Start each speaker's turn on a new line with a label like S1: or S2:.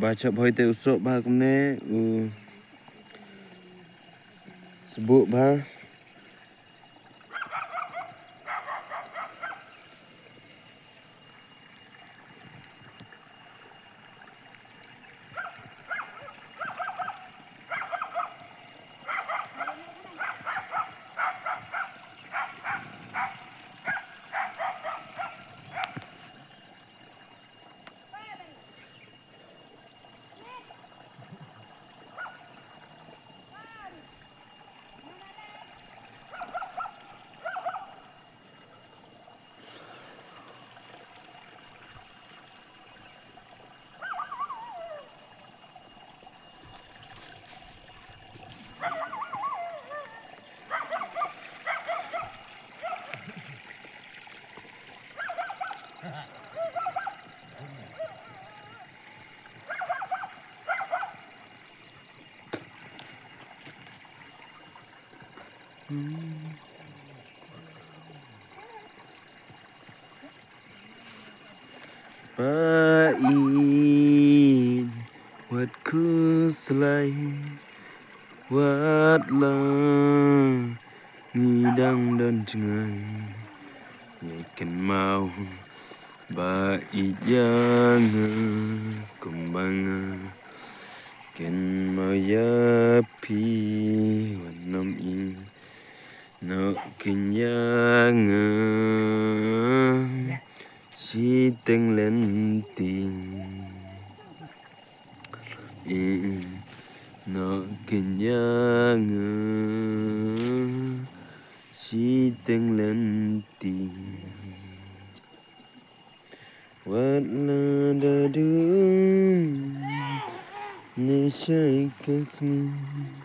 S1: baca hoite usuk bah kumne sebut bah Pain watku selai watlah ngidang dan cengai ikan mau baik yang kembang ken mau ya pi wanam i no kenyang si teng lenting no kenyang si teng lenting watla dadung ne shai kasni